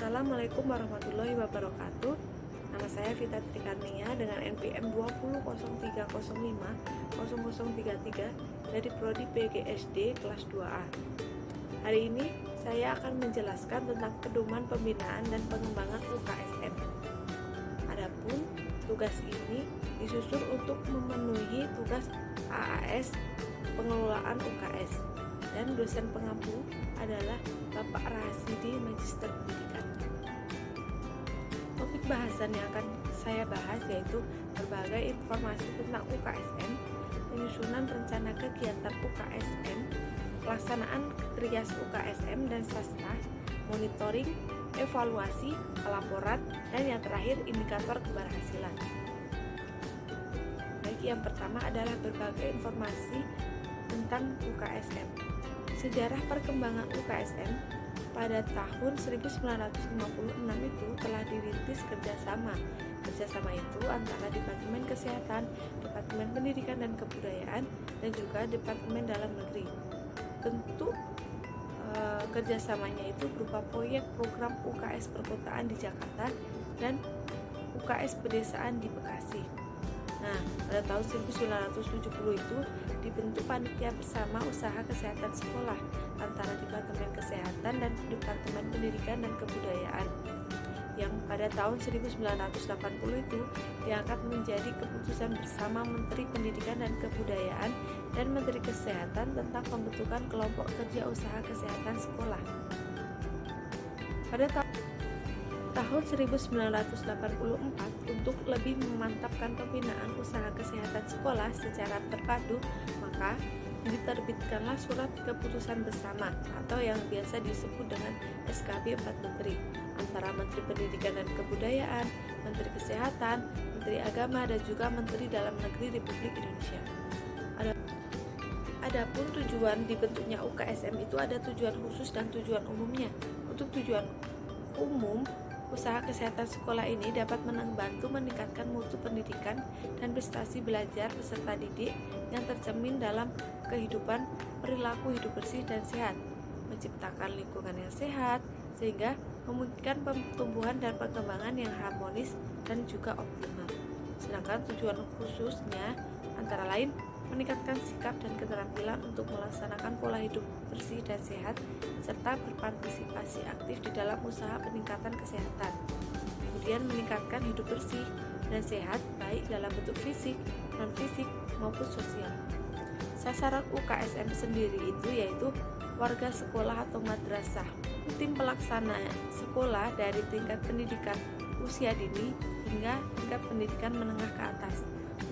Assalamualaikum warahmatullahi wabarakatuh. Nama saya Vita Trikarnia dengan NPM 20.0305.0033 dari Prodi PGSD kelas 2A. Hari ini saya akan menjelaskan tentang pedoman pembinaan dan pengembangan UKSM. Adapun tugas ini disusun untuk memenuhi tugas AAS pengelolaan UKS, dan dosen pengampu adalah Bapak Rahasidi Magister Pendidikan. Topik bahasan yang akan saya bahas yaitu berbagai informasi tentang UKSM, penyusunan rencana kegiatan UKSM, pelaksanaan trias UKSM dan sastra, monitoring, evaluasi, pelaporan, dan yang terakhir indikator keberhasilan. Baik, yang pertama adalah berbagai informasi tentang UKSM. Sejarah perkembangan UKSM pada tahun 1956 itu telah dirintis kerjasama. Kerjasama itu antara Departemen Kesehatan, Departemen Pendidikan dan Kebudayaan, dan juga Departemen Dalam Negeri. Bentuk kerjasamanya itu berupa proyek program UKS perkotaan di Jakarta dan UKS pedesaan di Bekasi. Nah, pada tahun 1970 itu dibentuk panitia bersama usaha kesehatan sekolah antara Departemen Kesehatan dan Departemen Pendidikan dan Kebudayaan, yang pada tahun 1980 itu diangkat menjadi keputusan bersama Menteri Pendidikan dan Kebudayaan dan Menteri Kesehatan tentang pembentukan kelompok kerja usaha kesehatan sekolah. Pada tahun 1984, untuk lebih memantapkan pembinaan usaha kesehatan sekolah secara terpadu, maka diterbitkanlah surat keputusan bersama atau yang biasa disebut dengan SKB 4 Menteri antara Menteri Pendidikan dan Kebudayaan, Menteri Kesehatan, Menteri Agama, dan juga Menteri Dalam Negeri Republik Indonesia. Adapun tujuan dibentuknya UKSM itu ada tujuan khusus dan tujuan umumnya. Untuk tujuan umum, usaha kesehatan sekolah ini dapat membantu meningkatkan mutu pendidikan dan prestasi belajar peserta didik yang tercermin dalam kehidupan perilaku hidup bersih dan sehat, menciptakan lingkungan yang sehat, sehingga memungkinkan pertumbuhan dan perkembangan yang harmonis dan juga optimal. Sedangkan tujuan khususnya antara lain meningkatkan sikap dan keterampilan untuk melaksanakan pola hidup bersih dan sehat, serta berpartisipasi aktif di dalam usaha peningkatan kesehatan. Kemudian meningkatkan hidup bersih dan sehat baik dalam bentuk fisik, non-fisik, maupun sosial. Sasaran UKSM sendiri itu yaitu warga sekolah atau madrasah, tim pelaksana sekolah dari tingkat pendidikan usia dini hingga tingkat pendidikan menengah ke atas.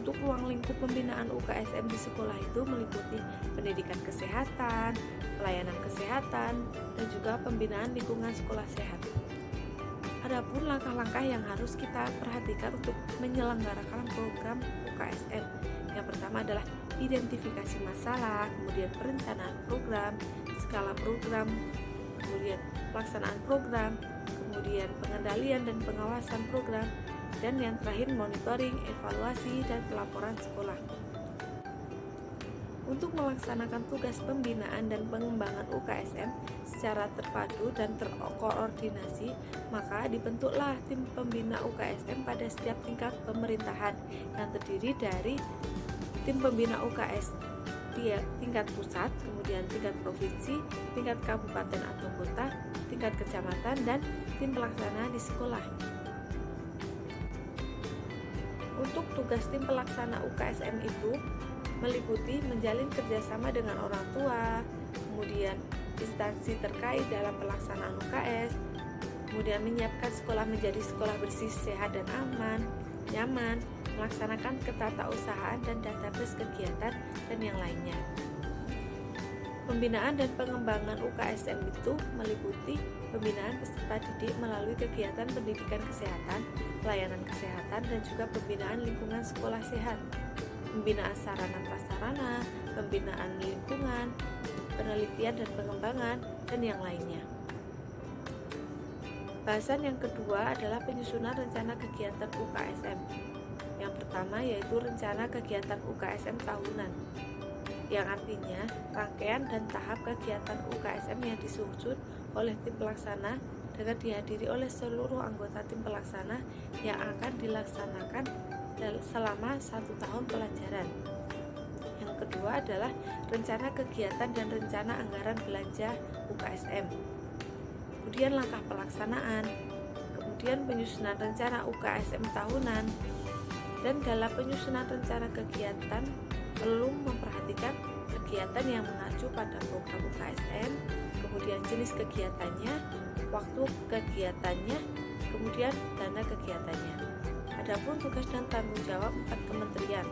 Untuk ruang lingkup pembinaan UKSM di sekolah itu meliputi pendidikan kesehatan, pelayanan kesehatan, dan juga pembinaan lingkungan sekolah sehat. Adapun langkah-langkah yang harus kita perhatikan untuk menyelenggarakan program UKSM. Yang pertama adalah identifikasi masalah, kemudian perencanaan program, skala program, kemudian pelaksanaan program, kemudian pengendalian dan pengawasan program, dan yang terakhir monitoring, evaluasi, dan pelaporan sekolah. Untuk melaksanakan tugas pembinaan dan pengembangan UKSM secara terpadu dan terkoordinasi, maka dibentuklah tim pembina UKSM pada setiap tingkat pemerintahan yang terdiri dari tim pembina UKS tingkat pusat, kemudian tingkat provinsi, tingkat kabupaten atau kota, tingkat kecamatan, dan tim pelaksana di sekolah. Untuk tugas tim pelaksana UKSM itu meliputi menjalin kerjasama dengan orang tua, kemudian instansi terkait dalam pelaksanaan UKS, kemudian menyiapkan sekolah menjadi sekolah bersih, sehat, dan aman, nyaman, melaksanakan ketatausahaan dan database kegiatan, dan yang lainnya. Pembinaan dan pengembangan UKSM itu meliputi pembinaan peserta didik melalui kegiatan pendidikan kesehatan, pelayanan kesehatan, dan juga pembinaan lingkungan sekolah sehat, pembinaan sarana prasarana, pembinaan lingkungan, penelitian dan pengembangan, dan yang lainnya. Bahasan yang kedua adalah penyusunan rencana kegiatan UKSM. Yang pertama yaitu rencana kegiatan UKSM tahunan, yang artinya rangkaian dan tahap kegiatan UKSM yang disusun oleh tim pelaksana dengan dihadiri oleh seluruh anggota tim pelaksana yang akan dilaksanakan selama 1 tahun pelajaran. Yang kedua adalah rencana kegiatan dan rencana anggaran belanja UKSM. Kemudian langkah pelaksanaan, kemudian penyusunan rencana UKSM tahunan, dan dalam penyusunan rencana kegiatan perlu memperhatikan kegiatan yang mengacu pada program UKSM, kemudian jenis kegiatannya, waktu kegiatannya, kemudian dana kegiatannya. Adapun tugas dan tanggung jawab 4 kementerian.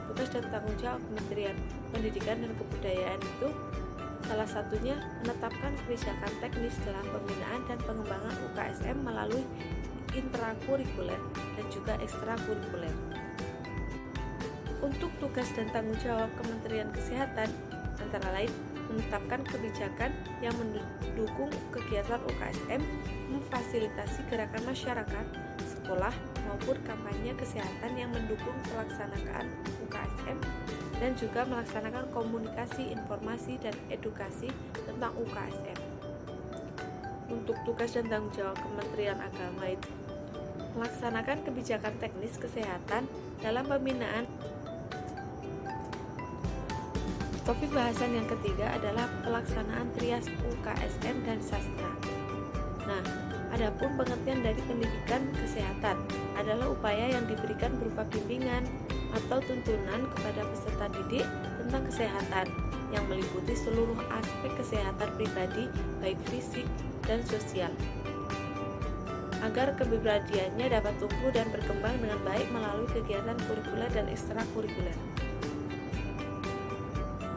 Tugas dan tanggung jawab Kementerian Pendidikan dan Kebudayaan itu salah satunya menetapkan kebijakan teknis dalam pembinaan dan pengembangan UKSM melalui intrakurikuler dan juga ekstrakurikuler. Untuk tugas dan tanggung jawab Kementerian Kesehatan antara lain menetapkan kebijakan yang mendukung kegiatan UKSM, memfasilitasi gerakan masyarakat, sekolah maupun kampanye kesehatan yang mendukung pelaksanaan UKSM, dan juga melaksanakan komunikasi, informasi, dan edukasi tentang UKSM. Untuk tugas dan tanggung jawab Kementerian Agama itu melaksanakan kebijakan teknis kesehatan dalam pembinaan. Topik bahasan yang ketiga adalah pelaksanaan trias UKSM dan sastra. Nah, adapun pengertian dari pendidikan kesehatan adalah upaya yang diberikan berupa bimbingan atau tuntunan kepada peserta didik tentang kesehatan yang meliputi seluruh aspek kesehatan pribadi, baik fisik dan sosial, agar kepribadiannya dapat tumbuh dan berkembang dengan baik melalui kegiatan kurikuler dan ekstrakurikuler.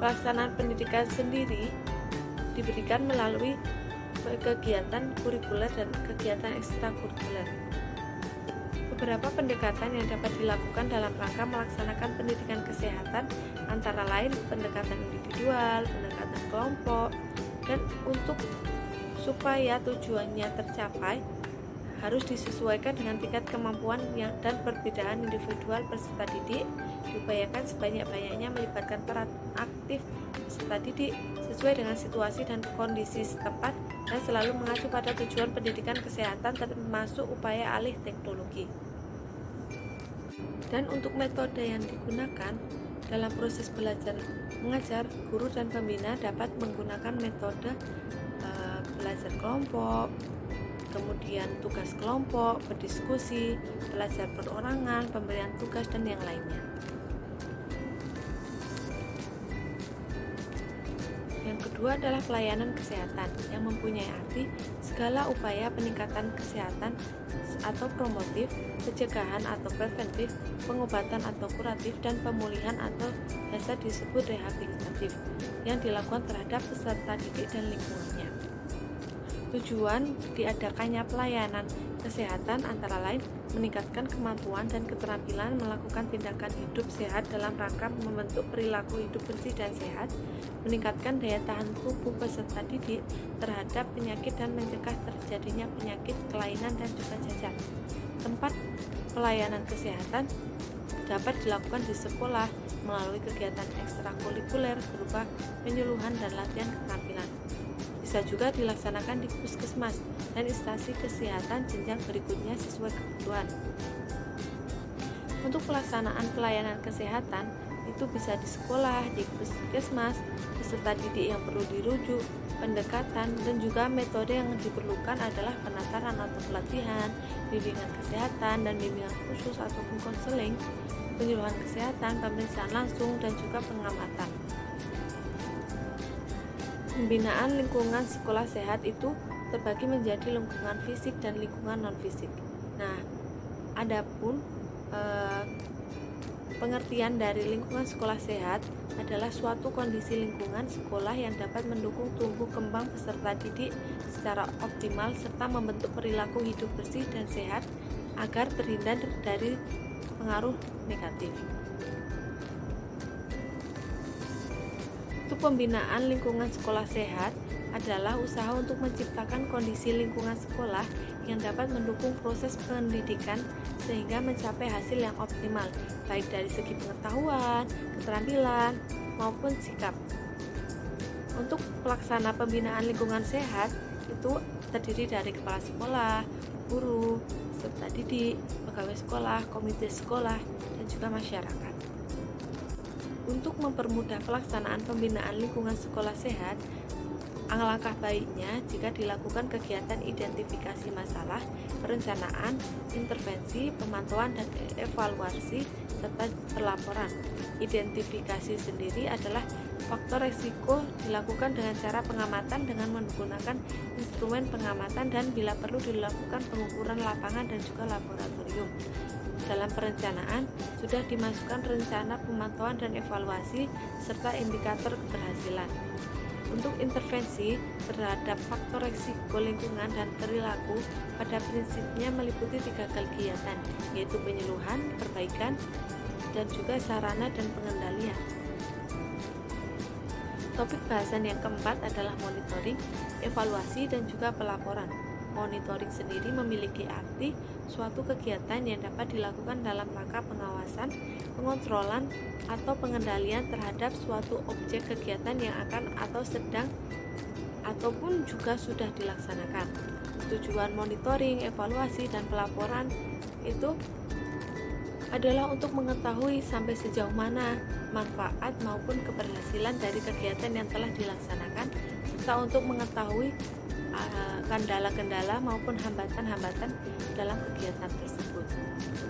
Pelaksanaan pendidikan sendiri diberikan melalui kegiatan kurikuler dan kegiatan ekstrakurikuler. Beberapa pendekatan yang dapat dilakukan dalam rangka melaksanakan pendidikan kesehatan antara lain pendekatan individual, pendekatan kelompok, dan untuk supaya tujuannya tercapai harus disesuaikan dengan tingkat kemampuan dan perbedaan individual peserta didik. Diupayakan sebanyak-banyaknya melibatkan peran aktif peserta didik sesuai dengan situasi dan kondisi setempat dan selalu mengacu pada tujuan pendidikan kesehatan termasuk upaya alih teknologi. Dan untuk metode yang digunakan dalam proses belajar mengajar, guru dan pembina dapat menggunakan metode belajar kelompok, kemudian tugas kelompok, berdiskusi, belajar perorangan, pemberian tugas, dan yang lainnya. Yang kedua adalah pelayanan kesehatan yang mempunyai arti segala upaya peningkatan kesehatan atau promotif, pencegahan atau preventif, pengobatan atau kuratif, dan pemulihan atau biasa disebut rehabilitatif yang dilakukan terhadap peserta didik dan lingkungannya. Tujuan diadakannya pelayanan kesehatan antara lain meningkatkan kemampuan dan keterampilan melakukan tindakan hidup sehat dalam rangka membentuk perilaku hidup bersih dan sehat, meningkatkan daya tahan tubuh peserta didik terhadap penyakit dan mencegah terjadinya penyakit, kelainan, dan juga cacat. Tempat pelayanan kesehatan dapat dilakukan di sekolah melalui kegiatan ekstrakurikuler berupa penyuluhan dan latihan keterampilan. Bisa juga dilaksanakan di puskesmas dan instansi kesehatan jenjang berikutnya sesuai kebutuhan. Untuk pelaksanaan pelayanan kesehatan itu bisa di sekolah, di puskesmas, peserta didik yang perlu dirujuk, pendekatan, dan juga metode yang diperlukan adalah penataran atau pelatihan, bimbingan kesehatan dan bimbingan khusus ataupun konseling, penyuluhan kesehatan, pemeriksaan langsung, dan juga pengamatan. Pembinaan lingkungan sekolah sehat itu terbagi menjadi lingkungan fisik dan lingkungan non-fisik. Nah, adapun pengertian dari lingkungan sekolah sehat adalah suatu kondisi lingkungan sekolah yang dapat mendukung tumbuh kembang peserta didik secara optimal serta membentuk perilaku hidup bersih dan sehat agar terhindar dari pengaruh negatif. Untuk pembinaan lingkungan sekolah sehat adalah usaha untuk menciptakan kondisi lingkungan sekolah yang dapat mendukung proses pendidikan sehingga mencapai hasil yang optimal, baik dari segi pengetahuan, keterampilan, maupun sikap. Untuk pelaksana pembinaan lingkungan sehat itu terdiri dari kepala sekolah, guru, peserta didik, pegawai sekolah, komite sekolah, dan juga masyarakat. Untuk mempermudah pelaksanaan pembinaan lingkungan sekolah sehat, alangkah baiknya jika dilakukan kegiatan identifikasi masalah, perencanaan, intervensi, pemantauan, dan evaluasi, serta pelaporan. Identifikasi sendiri adalah faktor resiko dilakukan dengan cara pengamatan dengan menggunakan instrumen pengamatan dan bila perlu dilakukan pengukuran lapangan dan juga laboratorium. Dalam perencanaan, sudah dimasukkan rencana pemantauan dan evaluasi serta indikator keberhasilan. Untuk intervensi terhadap faktor resiko lingkungan dan perilaku pada prinsipnya meliputi 3 kegiatan, yaitu penyuluhan, perbaikan, dan juga sarana dan pengendalian. Topik bahasan yang keempat adalah monitoring, evaluasi, dan juga pelaporan. Monitoring sendiri memiliki arti suatu kegiatan yang dapat dilakukan dalam rangka pengawasan, pengontrolan, atau pengendalian terhadap suatu objek kegiatan yang akan atau sedang ataupun juga sudah dilaksanakan. Tujuan monitoring, evaluasi, dan pelaporan itu adalah untuk mengetahui sampai sejauh mana manfaat maupun keberhasilan dari kegiatan yang telah dilaksanakan, serta untuk mengetahui kendala-kendala maupun hambatan-hambatan dalam kegiatan tersebut.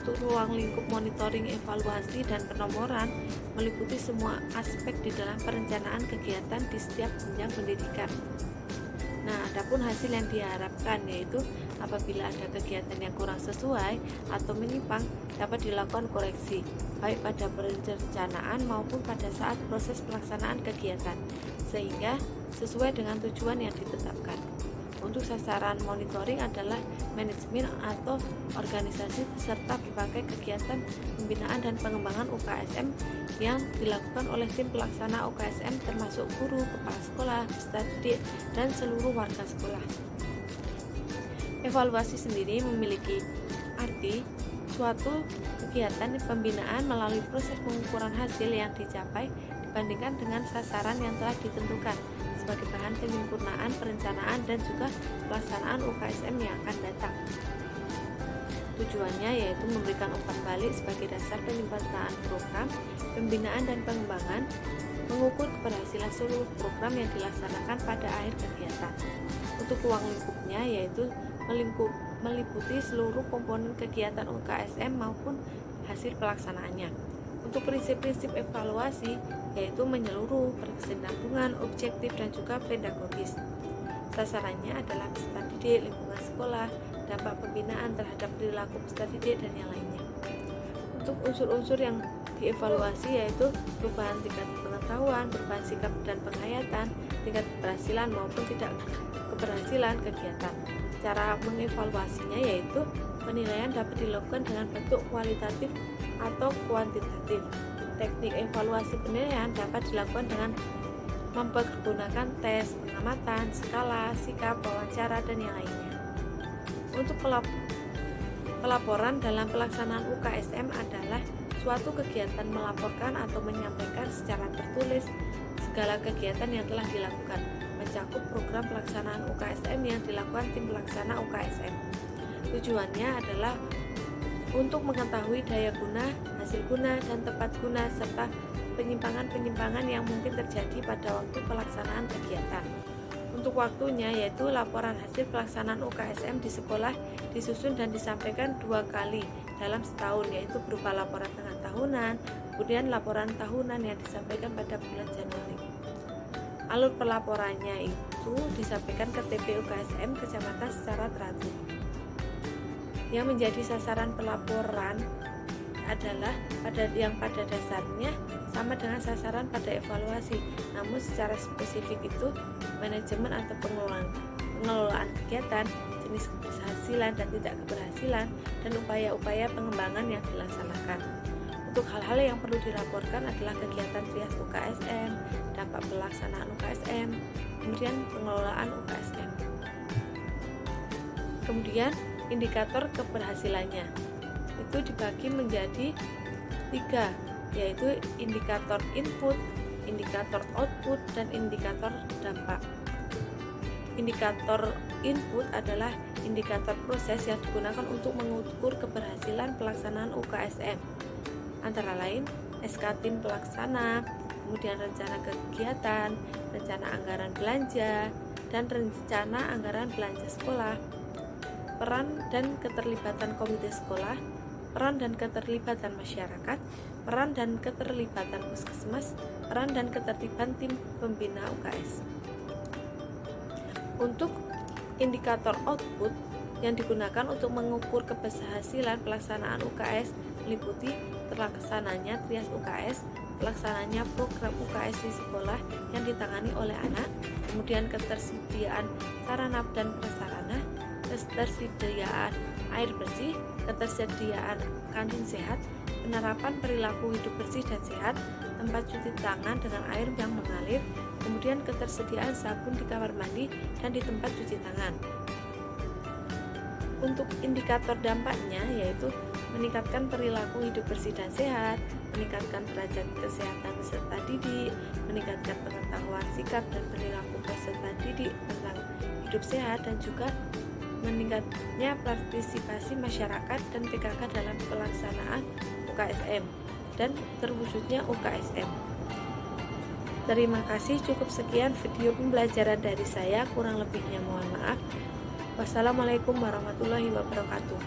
Untuk ruang lingkup monitoring, evaluasi, dan penomoran meliputi semua aspek di dalam perencanaan kegiatan di setiap jenjang pendidikan. Nah, adapun hasil yang diharapkan yaitu apabila ada kegiatan yang kurang sesuai atau menyimpang dapat dilakukan koreksi baik pada perencanaan maupun pada saat proses pelaksanaan kegiatan sehingga sesuai dengan tujuan yang ditetapkan. Untuk sasaran monitoring adalah manajemen atau organisasi serta berbagai kegiatan pembinaan dan pengembangan UKSM yang dilakukan oleh tim pelaksana UKSM termasuk guru, kepala sekolah, peserta didik, dan seluruh warga sekolah. Evaluasi sendiri memiliki arti suatu kegiatan pembinaan melalui proses pengukuran hasil yang dicapai dibandingkan dengan sasaran yang telah ditentukan sebagai bahan penyempurnaan perencanaan dan juga pelaksanaan UKSM yang akan datang. Tujuannya yaitu memberikan umpan balik sebagai dasar penyempurnaan program, pembinaan dan pengembangan, mengukur keberhasilan seluruh program yang dilaksanakan pada akhir kegiatan. Untuk ruang lingkupnya yaitu meliputi seluruh komponen kegiatan UKSM maupun hasil pelaksanaannya. Untuk prinsip-prinsip evaluasi yaitu menyeluruh, berkesinambungan, objektif, dan juga pedagogis. Sasarannya adalah peserta didik, lingkungan sekolah, dampak pembinaan terhadap perilaku peserta didik, dan yang lainnya. Untuk unsur-unsur yang dievaluasi yaitu perubahan tingkat pengetahuan, perubahan sikap dan penghayatan, tingkat keberhasilan maupun tidak keberhasilan kegiatan. Cara mengevaluasinya yaitu penilaian dapat dilakukan dengan bentuk kualitatif atau kuantitatif. Teknik evaluasi penilaian dapat dilakukan dengan mempergunakan tes, pengamatan, skala, sikap, wawancara, dan yang lainnya. Untuk pelaporan dalam pelaksanaan UKSM adalah suatu kegiatan melaporkan atau menyampaikan secara tertulis segala kegiatan yang telah dilakukan, mencakup program pelaksanaan UKSM yang dilakukan tim pelaksana UKSM. Tujuannya adalah untuk mengetahui daya guna, hasil guna, dan tempat guna, serta penyimpangan-penyimpangan yang mungkin terjadi pada waktu pelaksanaan kegiatan. Untuk waktunya yaitu laporan hasil pelaksanaan UKSM di sekolah disusun dan disampaikan 2 kali dalam setahun, yaitu berupa laporan tengah tahunan, kemudian laporan tahunan yang disampaikan pada bulan Januari. Alur pelaporannya itu disampaikan ke TP UKSM kecamatan secara teratur. Yang menjadi sasaran pelaporan adalah pada dasarnya sama dengan sasaran pada evaluasi, namun secara spesifik itu manajemen atau pengelolaan kegiatan, jenis keberhasilan dan tidak keberhasilan, dan upaya-upaya pengembangan yang dilaksanakan. Untuk hal-hal yang perlu dilaporkan adalah kegiatan trias UKSM, dampak pelaksanaan UKSM, kemudian pengelolaan UKSM. Kemudian indikator keberhasilannya itu dibagi menjadi 3, yaitu indikator input, indikator output, dan indikator dampak. Indikator input adalah indikator proses yang digunakan untuk mengukur keberhasilan pelaksanaan UKSM. Antara lain, SK tim pelaksana, kemudian rencana kegiatan, rencana anggaran belanja, dan rencana anggaran belanja sekolah. Peran dan keterlibatan komite sekolah, peran dan keterlibatan masyarakat, peran dan keterlibatan puskesmas, peran dan ketertiban tim pembina UKS. Untuk indikator output yang digunakan untuk mengukur keberhasilan pelaksanaan UKS meliputi terlaksananya trias UKS, pelaksananya program UKS di sekolah yang ditangani oleh anak, kemudian ketersediaan sarana dan prasarana, ketersediaan air bersih, ketersediaan kantin sehat, penerapan perilaku hidup bersih dan sehat, tempat cuci tangan dengan air yang mengalir, kemudian ketersediaan sabun di kamar mandi dan di tempat cuci tangan. Untuk indikator dampaknya yaitu meningkatkan perilaku hidup bersih dan sehat, meningkatkan derajat kesehatan peserta didik, meningkatkan pengetahuan sikap dan perilaku peserta didik tentang hidup sehat, dan juga meningkatnya partisipasi masyarakat dan PKK dalam pelaksanaan UKSM dan terwujudnya UKSM. Terima kasih, cukup sekian video pembelajaran dari saya, kurang lebihnya mohon maaf. Wassalamualaikum warahmatullahi wabarakatuh.